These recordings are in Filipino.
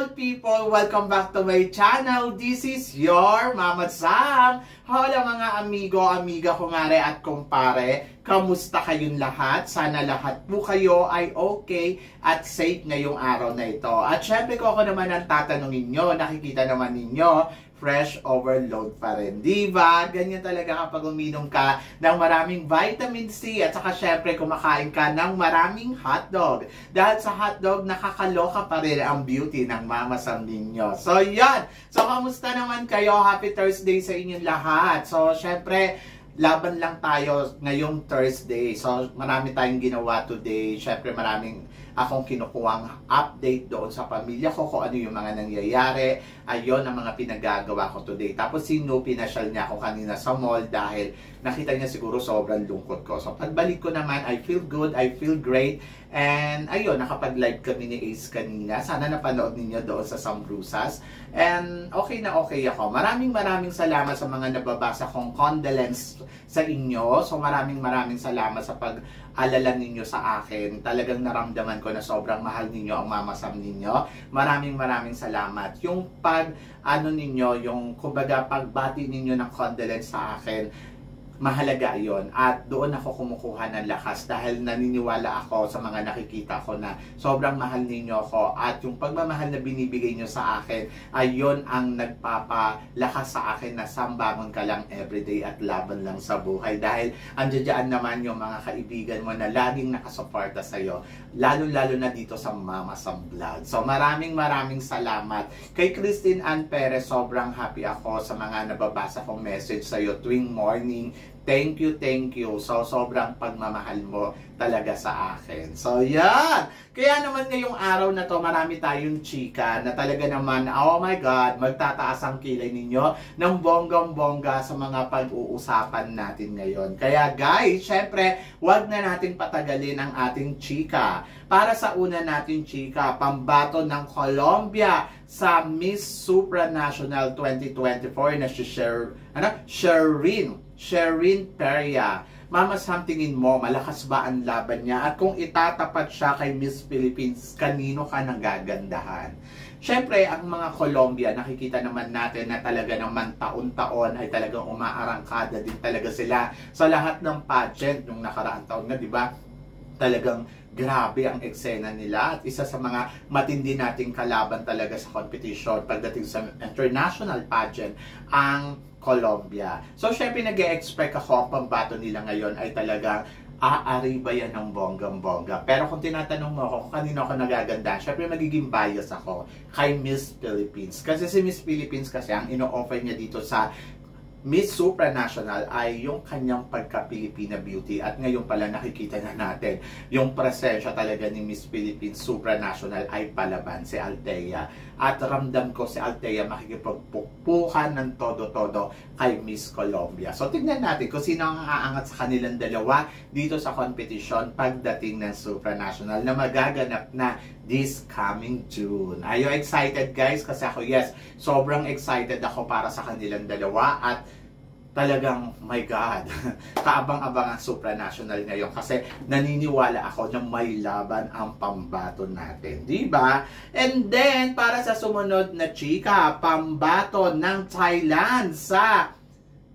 people! Welcome back to my channel. This is your Mama Sam. Hola mga amigo, amiga, kumare at kumpare. Kamusta kayong lahat? Sana lahat po kayo ay okay at safe ngayong araw na ito. At syempre ko ako naman ang tatanungin nyo, nakikita naman ninyo, fresh overload pa rin. Diba? Ganyan talaga kapag uminom ka ng maraming vitamin C at saka syempre kumakain ka ng maraming hotdog. Dahil sa hotdog, nakakaloka pa rin ang beauty ng Mama Sam ninyo. So, yan! So, kamusta naman kayo? Happy Thursday sa inyong lahat. So, syempre, laban lang tayo ngayong Thursday. So, marami tayong ginawa today. Syempre, maraming akong kinukuhang update doon sa pamilya ko kung ano yung mga nangyayari. Ayun ang mga pinagagawa ko today. Tapos si No, pinasyal niya ako kanina sa mall dahil nakita niya siguro sobrang lungkot ko. So pagbalik ko naman, I feel good, I feel great. And ayun, nakapag-live kami ni Ace kanina. Sana napanood ninyo doon sa Sambrusas. And okay na okay ako. Maraming salamat sa mga nababasa kong condolence sa inyo. So maraming salamat sa pag-alala ninyo sa akin. Talagang naramdaman ko na sobrang mahal ninyo ang Mama Sam ninyo. Maraming salamat. Yung ninyo, yung kumbaga pagbati ninyo ng condolence sa akin, mahalaga yon. At doon ako kumukuha ng lakas dahil naniniwala ako sa mga nakikita ko na sobrang mahal ninyo ako at yung pagmamahal na binibigay nyo sa akin ay yun ang nagpapalakas sa akin na sambangon ka lang everyday at laban lang sa buhay dahil andyan naman yung mga kaibigan mo na laging nakasuporta sa'yo, lalo na dito sa Mama Sam Vlog. So maraming salamat kay Christine Ann Perez. Sobrang happy ako sa mga nababasa kong message sa'yo tuwing morning. Thank you. So, sobrang pagmamahal mo talaga sa akin. So, yan! Kaya naman ngayong araw na to, marami tayong chika na talaga naman, oh my God, magtataas ang kilay ninyo ng bonggang-bongga sa mga pag-uusapan natin ngayon. Kaya guys, syempre, wag na nating patagalin ang ating chika. Para sa una nating chika, pambato ng Colombia sa Miss Supranational 2024 na si Sherine Peria. Mama Sam, tingin mo, malakas ba ang laban niya? At kung itatapat siya kay Miss Philippines, kanino ka nagagandahan? Siyempre, ang mga Colombia, nakikita naman natin na talaga naman taon-taon ay talagang umaarangkada din talaga sila sa lahat ng pageant nung nakaraang taon na, di ba? Talagang grabe ang eksena nila at isa sa mga matindi nating kalaban talaga sa competition pagdating sa international pageant ang Colombia. So syempre nag-e-expect ako ang pambato nila ngayon ay talagang aari ba yan ng bonggang-bongga. Pero kung tinatanong mo ako kung kanino ako nagaganda, syempre magiging bias ako kay Miss Philippines. Kasi si Miss Philippines kasi ang ino-offer niya dito sa Miss Supranational ay yung kanyang pagka-Pilipina beauty at ngayon pala nakikita na natin yung presensya talaga ni Miss Philippines Supranational ay palaban si Althea at ramdam ko si Althea makikipagpukpukan ng todo-todo kay Miss Colombia. So tignan natin kung sino ang aangat sa kanilang dalawa dito sa competition pagdating ng Supranational na magaganap na this coming June. Are you excited guys? Kasi ako, yes, sobrang excited ako para sa kanilang dalawa at talagang, my God, kaabang-abang ang Supranational ngayon kasi naniniwala ako na may laban ang pambato natin. Diba? And then, para sa sumunod na chika, pambato ng Thailand sa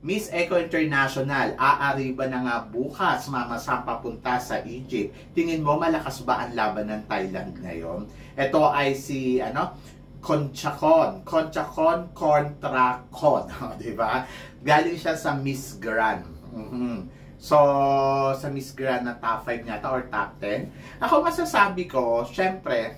Miss Eco International, aariba na nga bukas, Mama Sam, papunta sa Egypt. Tingin mo, malakas ba ang laban ng Thailand ngayon? Ito ay si, Conchacon kontra Con, diba? Galing siya sa Miss Grand. So, sa Miss Grand na top 5 yata or top 10. Ako masasabi ko, syempre,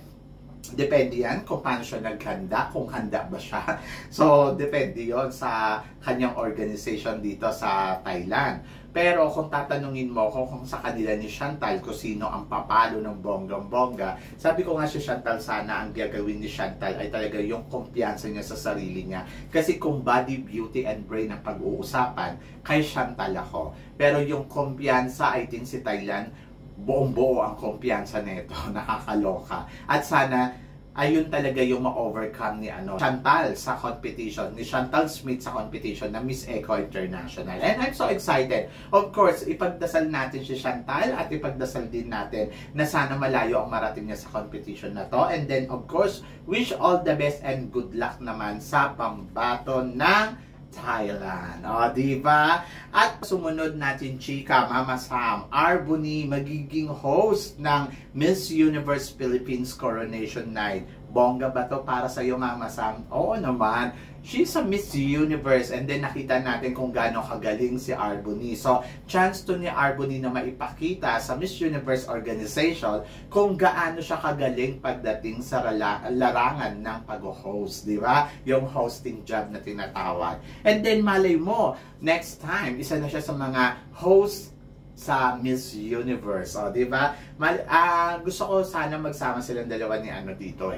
depende yan kung paano siya naghanda, kung handa ba siya. So, depende yon sa kanyang organization dito sa Thailand. Pero kung tatanungin mo kung sa kanila ni Chantal kung sino ang papalo ng bonggang-bongga, sabi ko nga si Chantal, sana ang gagawin ni Chantal ay talaga yung kumpiyansa niya sa sarili niya. Kasi kung body, beauty, and brain ang pag-uusapan, kay Chantal ako. Pero yung kumpiyansa, I think si Thailand, buong-buo ang kumpiyansa nito, nakakaloka. At sana ayun talaga yung ma-overcome ni Chantal sa competition, ni Chantal Smith sa competition na Miss Eco International. And I'm so excited. Of course, ipagdasal natin si Chantal at ipagdasal din natin na sana malayo ang marating niya sa competition na to. And then, of course, wish all the best and good luck naman sa pambato ng Thailand. O, diba? At sumunod natin, chika, Mama Sam, Arbony magiging host ng Miss Universe Philippines Coronation Night. Bongga ba to para sa'yo, Mama Sam? Oo naman. She's a Miss Universe, and then nakita natin kung gaano kagaling si Arbony. So, chance to ni Arbony na maipakita sa Miss Universe organization kung gaano siya kagaling pagdating sa larangan ng pag-host, di ba? Yung hosting job na tinatawag. And then, malay mo, next time, isa na siya sa mga host sa Miss Universe. O, di ba? Gusto ko sana magsama silang dalawa ni dito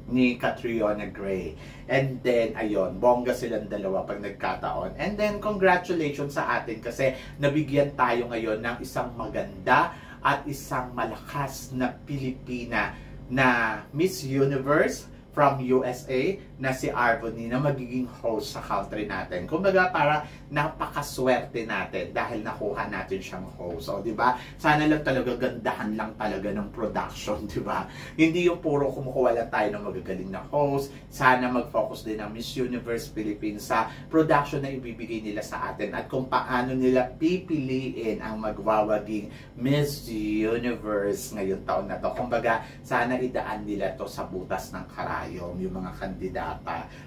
ni Catriona Gray. And then, ayun, bongga silang dalawa pag nagkataon. And then, congratulations sa atin kasi nabigyan tayo ngayon ng isang maganda at isang malakas na Pilipina na Miss Universe from USA na si Arbony na magiging host sa country natin. Kumbaga, para napakaswerte natin dahil nakuha natin siyang host. O, di ba? Sana lang talaga gandahan lang talaga ng production, di ba? Hindi yung puro kumukuha lang tayo ng magagaling na host. Sana mag-focus din ang Miss Universe Philippines sa production na ibibigay nila sa atin at kung paano nila pipiliin ang magwawaging Miss Universe ngayong taon na to. Kumbaga, sana idaan nila to sa butas ng karayom, yung mga kandidata,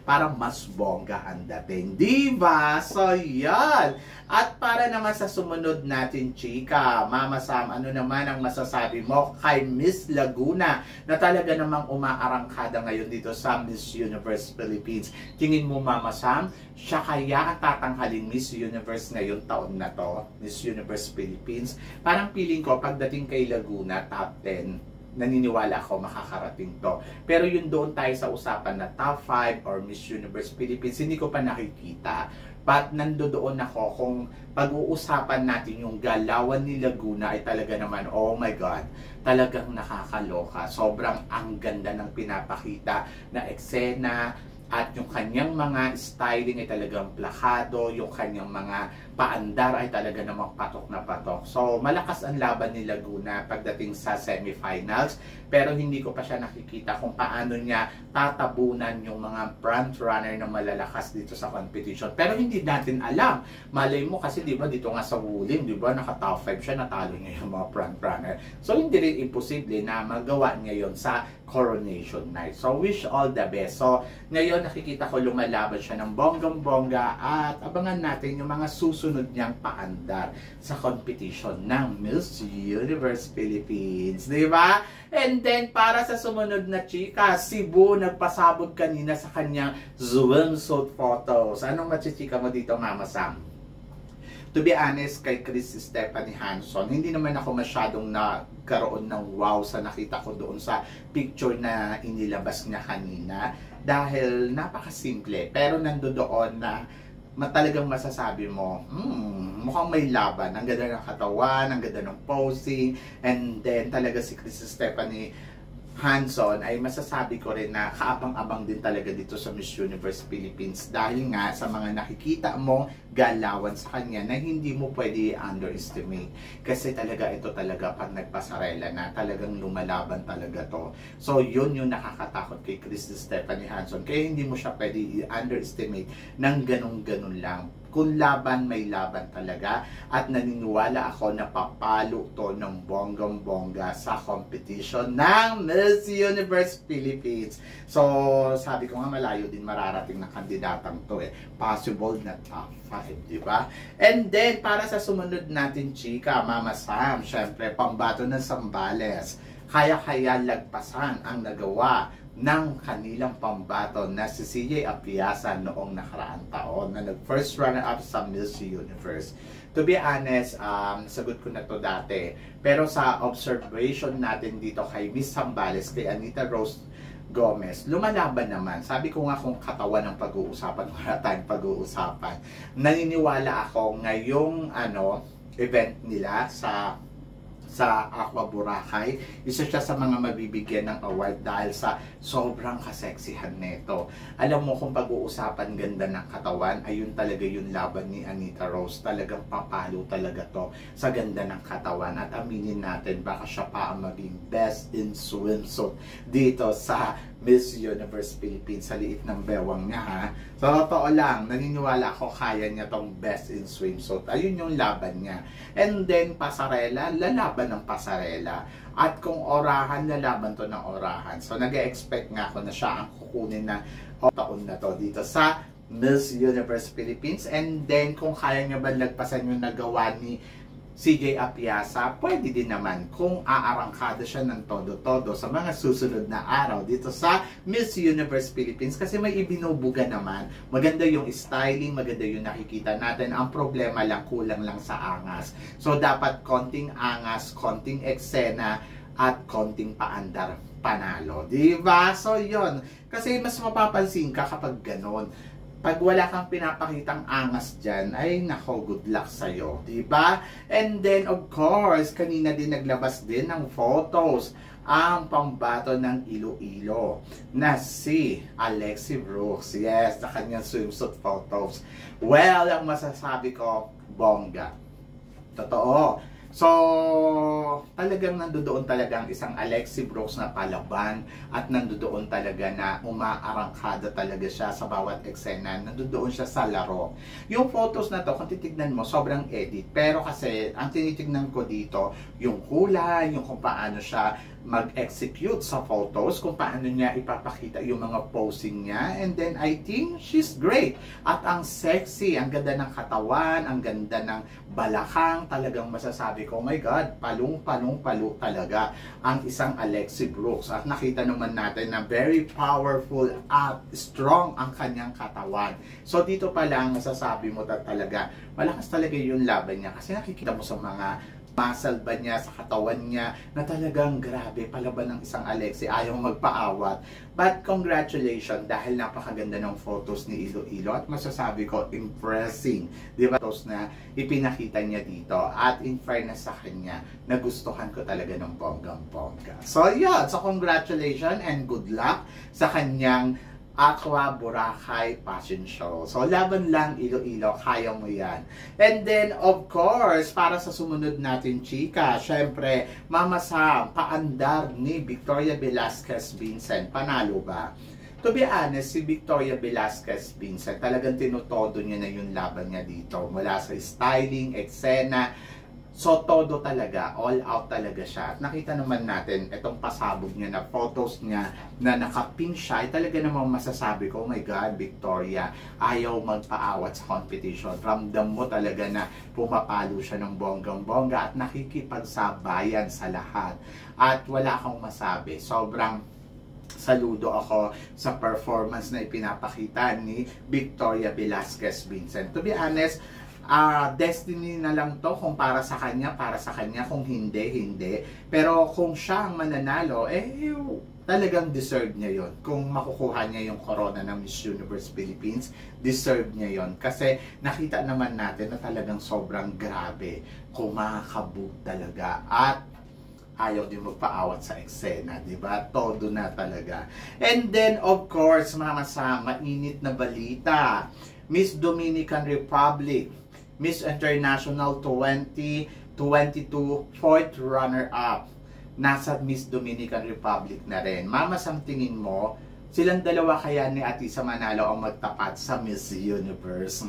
para mas bongga ang dating. Diba? So, yan. At para naman sa sumunod natin, chika, Mama Sam, ano naman ang masasabi mo kay Miss Laguna na talaga namang umaarangkada ngayon dito sa Miss Universe Philippines? Tingin mo, Mama Sam, siya kaya tatanghaling Miss Universe ngayon taon na to? Miss Universe Philippines? Parang feeling ko, pagdating kay Laguna, top 10, naniniwala ako makakarating to. Pero yun doon tayo sa usapan na top 5 or Miss Universe Philippines, hindi ko pa nakikita. But nandoon ako kung pag-uusapan natin yung galawan ni Laguna ay talaga naman, oh my God, talagang nakakaloka. Sobrang ang ganda ng pinapakita na eksena at yung kanyang mga styling ay talagang plakado, yung kanyang mga paandar ay talaga namang patok na patok. So, malakas ang laban ni Laguna pagdating sa semifinals, pero hindi ko pa siya nakikita kung paano niya tatabunan yung mga front runner na malalakas dito sa competition. Pero hindi natin alam. Malay mo kasi, di ba, dito nga sa Wuling, di ba, naka-top 5 siya, natalo niya yung mga front runner. So, hindi rin imposible na magawa niya yon sa Coronation Night. So, wish all the best. So, ngayon nakikita ko lumalaban siya ng bonggang-bongga at abangan natin yung mga susunod niyang paandar sa competition ng Miss Universe Philippines. Di ba? And then, para sa sumunod na chika, Cebu nagpasabog kanina sa kanyang swimsuit photos. Anong machichika mo dito, Mama Sam? To be honest, kay Chris Stephanie Hanson, hindi naman ako masyadong nagkaroon ng wow sa nakita ko doon sa picture na inilabas niya kanina. Dahil napakasimple, pero nandoon na talagang masasabi mo, mukhang may laban. Ang ganda ng katawan, ang ganda ng posing, and then talaga si Chris Stephanie Hanson ay masasabi ko rin na kaabang-abang din talaga dito sa Miss Universe Philippines dahil nga sa mga nakikita mong galawan sa kanya na hindi mo pwede underestimate kasi talaga ito talaga pag nagpasarela na talagang lumalaban talaga to. So yun yung nakakatakot kay Chris Stephanie Hanson kaya hindi mo siya pwede i-underestimate ng ganun-ganun lang. Kung laban, may laban talaga. At naniniwala ako na papalo to ng bonggang-bongga sa competition ng Miss Universe Philippines. So, sabi ko nga malayo din mararating na kandidatang to eh. Possible na top 5, di ba? And then, para sa sumunod natin, chika, Mama Sam, syempre, pambato ng Zambales. Kaya-kaya lagpasan ang nagawa ng kanilang pambato na si CJ Apiasa noong nakaraang taon na nag-first runner-up sa Miss Universe. To be honest, sagot ko na to dati. Pero sa observation natin dito kay Miss Zambales, kay Anita Rose Gomez, lumalaban naman. Sabi ko nga kung katawan ng pag-uusapan, wala tayong sa Aqua Boracay. Isa siya sa mga mabibigyan ng award dahil sa sobrang kaseksihan nito. Alam mo kung pag-uusapan ganda ng katawan, ayun talaga yung laban ni Anita Rose. Talagang papalo talaga to sa ganda ng katawan. At aminin natin, baka siya pa ang maging best in swimsuit dito sa Miss Universe Philippines. Sa liit ng bewang niya, ha. So, totoo lang, naniniwala ako kaya niya tong best in swimsuit. Ayun yung laban niya. And then, pasarela, lalaban ng pasarela. At kung orahan, lalaban to ng orahan. So, nag-expect nga ako na siya ang kukunin na taon na to dito sa Miss Universe Philippines. And then, kung kaya niya ba lagpasan yung nagawa ni CJ Apiasa, pwede din naman kung aarangkada siya ng todo-todo sa mga susunod na araw dito sa Miss Universe Philippines kasi may ibinubuga naman. Maganda yung styling, maganda yung nakikita natin. Ang problema lang, kulang lang sa angas. So dapat konting angas, konting eksena, at konting paandar panalo. Diba? So yun. Kasi mas mapapansin ka kapag ganon. Pag wala kang pinapakitang angas dyan, ay nako, good luck sa'yo. Diba? And then, of course, kanina din naglabas din ng photos ang pambato ng Iloilo na si Alexi Brooks. Yes, sa kanyang swimsuit photos. Well, ang masasabi ko, bongga. Totoo. So, talagang nandoon talaga ang isang Alexi Brooks na palaban at nandoon talaga na umaarangkada talaga siya sa bawat eksena. Nandoon siya sa laro. Yung photos na to, kung titignan mo, sobrang edit. Pero kasi, ang tinitignan ko dito, yung kulay, yung kung paano siya mag-execute sa photos, kung paano niya ipapakita yung mga posing niya. And then, I think she's great. At ang sexy, ang ganda ng katawan, ang ganda ng balakang, talagang masasabi ko, oh my God, palong-palong-palo talaga ang isang Alexi Brooks. At nakita naman natin na very powerful at strong ang kanyang katawan. So, dito pa lang, masasabi mo talaga, malakas talaga yung laban niya. Kasi nakikita mo sa mga muscle ba niya, sa katawan niya, na talagang grabe, palaban ng isang Alexi, ayaw magpaawat. But congratulations, dahil napakaganda ng photos ni Iloilo at masasabi ko, impressing. Di ba? Photos na ipinakita niya dito at in fairness sa kanya, nagustuhan ko talaga ng bonggang-bongga. So yeah, so congratulations and good luck sa kanyang Aqua Boracay Fashion Show. So, laban lang, Iloilo, kaya mo yan. And then, of course, para sa sumunod natin, chika, syempre, Mama Sam, paandar ni Victoria Velasquez Vincent. Panalo ba? To be honest, si Victoria Velasquez Vincent, talagang tinutodo niya na yung laban niya dito. Mula sa styling, eksena, so, todo talaga, all out talaga siya. At nakita naman natin, itong pasabog niya na photos niya na naka-pink siya, talaga namang masasabi ko, oh my God, Victoria, ayaw magpaawat sa competition. Ramdam mo talaga na pumapalo siya ng bonggang-bongga at nakikipagsabayan sa lahat. At wala akong masabi. Sobrang saludo ako sa performance na ipinapakita ni Victoria Velasquez Vincent. To be honest, destiny na lang to kung para sa kanya, kung hindi, hindi. Pero kung siya ang mananalo, talagang deserve niya yon. Kung makukuha niya yung corona ng Miss Universe Philippines, deserve niya yon. Kasi nakita naman natin na talagang sobrang grabe, kumakabog talaga at ayaw din magpaawat sa eksena, di ba? Todo na talaga. And then, of course, mga kasama, mainit na balita. Miss Dominican Republic, Miss International 2022 4th runner-up. Nasa Miss Dominican Republic na rin. Mama Sam, tingin mo, silang dalawa kaya ni Atisa Manalo ang magtapat sa Miss Universe?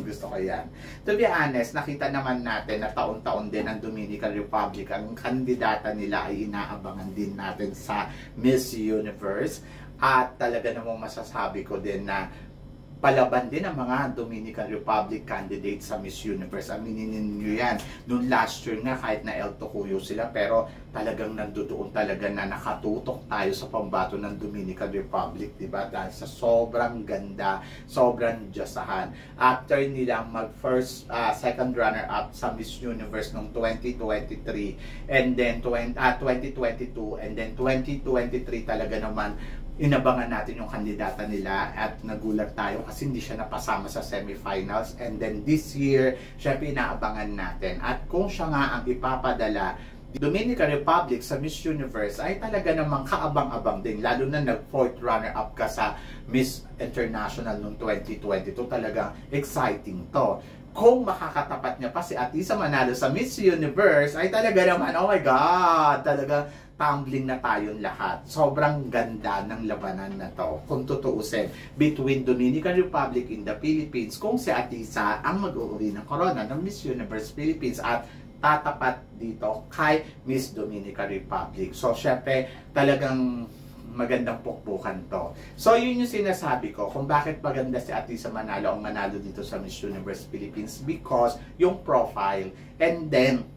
Gusto ko yan. To be honest, nakita naman natin na taon-taon din ang Dominican Republic. Ang kandidata nila ay inaabangan din natin sa Miss Universe. At talaga namang masasabi ko din na palaban din ang mga Dominican Republic candidates sa Miss Universe. Aminin niyo yan. Noong last year nga, kahit na El Tocuyo sila, pero talagang nandoon talaga na nakatutok tayo sa pambato ng Dominican Republic, diba? Dahil sa sobrang ganda, sobrang diyasahan. After nilang mag-first, second runner-up sa Miss Universe noong 2023, and then 2022, and then 2023 talaga naman, inabangan natin yung kandidata nila at nagulat tayo kasi hindi siya napasama sa semifinals. And then this year, syempre inaabangan natin. At kung siya nga ang ipapadala Dominican Republic sa Miss Universe ay talaga namang kaabang-abang din. Lalo na nag-4th runner-up ka sa Miss International noong 2022. Talagang exciting to. Kung makakatapat niya pa si Atisa Manalo sa Miss Universe, ay talaga naman, oh my God, talaga tumbling na tayong lahat. Sobrang ganda ng labanan na to, kung tutuusin, between Dominican Republic in the Philippines, kung si Atisa ang mag-uuri ng corona ng Miss Universe Philippines at tatapat dito kay Miss Dominican Republic. So, syempre, talagang magandang pukpukan to. So, yun yung sinasabi ko kung bakit maganda si Atisa Manalo ang manalo dito sa Miss Universe Philippines, because yung profile, and then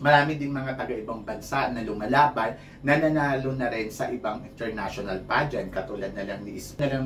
marami din mga taga-ibang bansa na lumalaban na nanalo na rin sa ibang international pageant, katulad na lang ni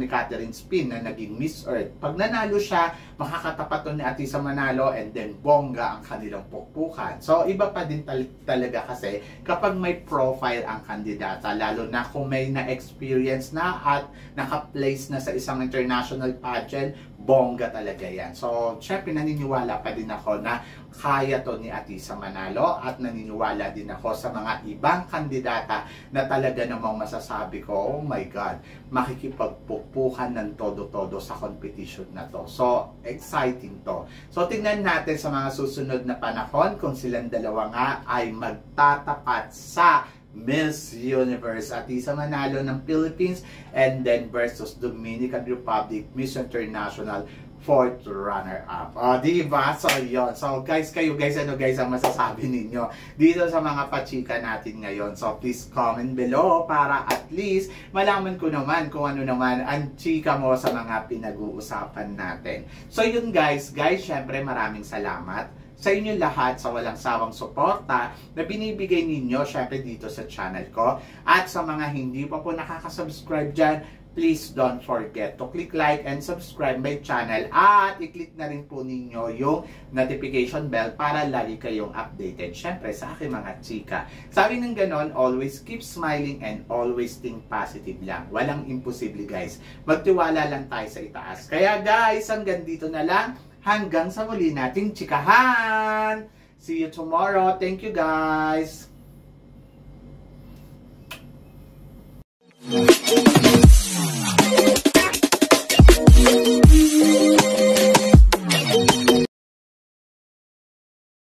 Catherine Spin na naging Miss Earth. Pag nanalo siya, makakatapat to ni Atisa Manalo, and then bongga ang kanilang pukpukan. So iba pa din talaga kasi kapag may profile ang kandidata, lalo na kung may na-experience na at naka-place na sa isang international pageant, bongga talaga yan. So, syempre naniniwala pa din ako na kaya to ni Atisa Manalo, at naniniwala din ako sa mga ibang kandidata na talaga namang masasabi ko, oh my God, makikipagpukpukan ng todo-todo sa competition na to. So, exciting to. So, tingnan natin sa mga susunod na panahon kung silang dalawa nga ay magtatapat sa Miss Universe. Atisa Manalo ng Philippines, and then versus Dominican Republic Miss International 4th runner-up. Diba? So, yun. So, guys, ano guys ang masasabi ninyo dito sa mga pachika natin ngayon? So, please comment below para at least malaman ko naman kung ano naman ang chika mo sa mga pinag-uusapan natin. So, yun guys, syempre maraming salamat sa inyo lahat sa walang sawang suporta na binibigay ninyo syempre dito sa channel ko. At sa mga hindi pa po nakaka-subscribe dyan, please don't forget to click like and subscribe my channel, at i-click na rin po ninyo yung notification bell para lagi kayong updated syempre sa aking mga chika. Sabi ng ganon, always keep smiling and always think positive lang. Walang imposible guys. Magtiwala lang tayo sa itaas. Kaya guys, hanggang dito na lang. Hanggang sa muli nating chikahan. See you tomorrow. Thank you guys.